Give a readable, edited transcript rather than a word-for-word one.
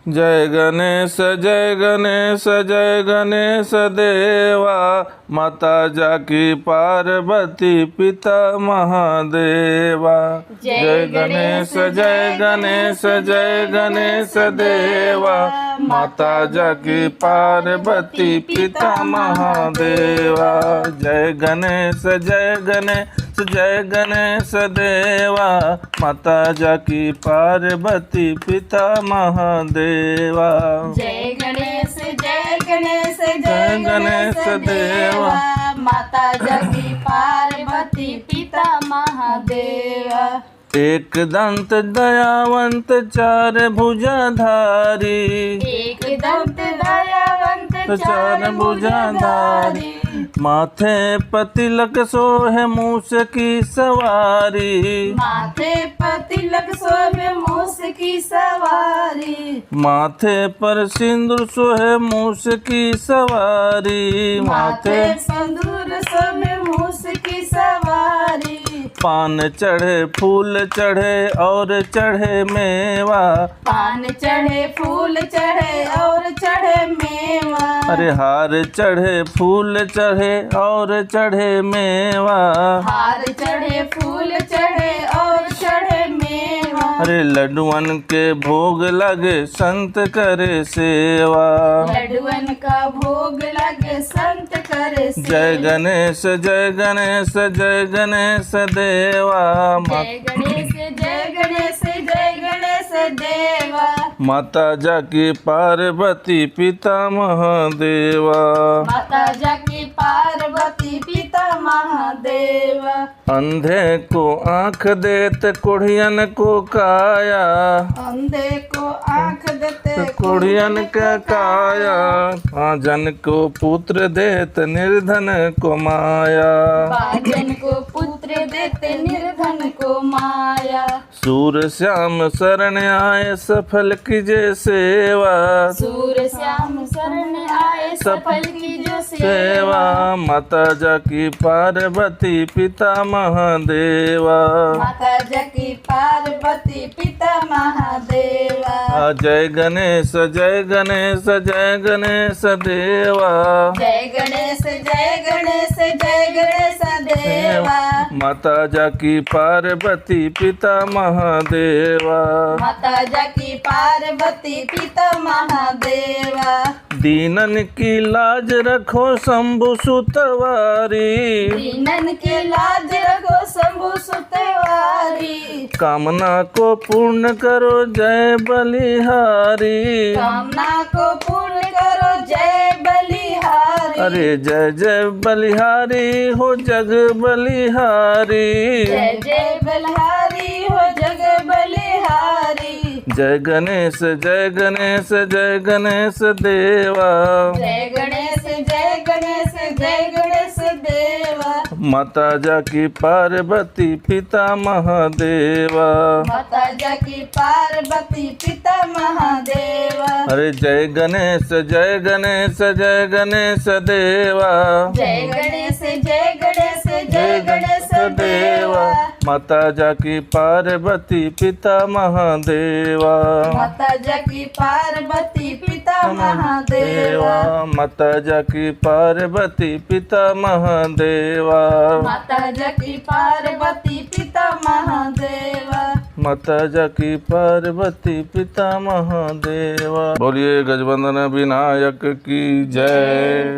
जय गणेश जय गणेश जय गणेश देवा, माता जाकी पार्वती पिता महादेवा। जय गणेश जय गणेश जय गणेश देवा, माता जाकी पार्वती पिता महादेवा। जय गणेश जय गणेश जय गणेश देवा, माता जाकी पार्वती पिता महादेवा। जय गणेश जय गणेश जय गणेश देवा, माता जाकी पार्वती पिता महादेवा। एक दंत दयावंत चार भुजाधारी, एक दंत दयावंत चार भुजाधारी, माथे पतिलक सोहे मूस की सवारी। माथे पर तिलक सोहे मूस की सवारी, माथे पर सिंदूर सोहे मूस की सवारी। माथे संदूर सोहे मूस की सवारी। पान चढ़े फूल चढ़े और चढ़े मेवा, पान चढ़े फूल चढ़े और चढ़े मेवा। अरे हार चढ़े फूल चढ़े और चढ़े मेवा। हार चढ़े फूल चढ़े और चढ़े मेवा। अरे लड्डुअन के भोग लगे संत करे सेवा। लड्डुअन का भोग लगे संत करे सेवा। जय गणेश जय गणेश जय गणेश देवा, जय गणेश जय गणेश जय गणेश देवा। माता जाकी पार्वती पिता महादेवा। माता जाकी पार्वती पिता महादेवा। अंधे को आँख देत कुढ़ियन को काया, अंधे को आँख देते कुढ़ियन का काया। जन को पुत्र देत निर्धन को माया। बाजन को पुत्र देते निर्धन को माया। सूर श्याम शरण आए सफल कीजे सेवा। सूर श्याम शरण आए सफल की जो सेवा, माता जाकी पार्वती पिता महादेवा। माता जाकी पार्वती पिता महादेवा। जय गणेश जय गणेश जय गणेश देवा। जय गणेश जय गणेश जय गणेश देवा। माता जाकी पार्वती पिता महादेवा। माता जाकी पार्वती पिता महादेवा। दीनन की लाज रखो शंभु सुतवारी। दीनन के लाज रखो शंभु सुतवारी। कामना को पूर्ण करो जय बलिहारी। कामना को पूर्ण करो जय बलिहारी। अरे जय जय बलिहारी हो जग बलिहारी। जय जय बलिहारी हो जग बलिहारी। जय गणेश जय गणेश जय गणेश देवा। जय गणेश जय गणेश जय गणेश देवा। माता जाकी पार्वती पिता महादेवा। माता जाकी पार्वती पिता महादेवा। अरे जय गणेश जय गणेश जय गणेश देवा। जय गणेश जय गणेश जय गणेश देवा। माता जाकी पार्वती पिता महादेवा। माता जाकी पार्वती पिता महादेवा। माता जाकी पार्वती पिता महादेवा। माता जाकी पार्वती पिता महादेवा। माता जाकी पार्वती पिता महादेवा। बोलिए गजबंदन विनायक की जय।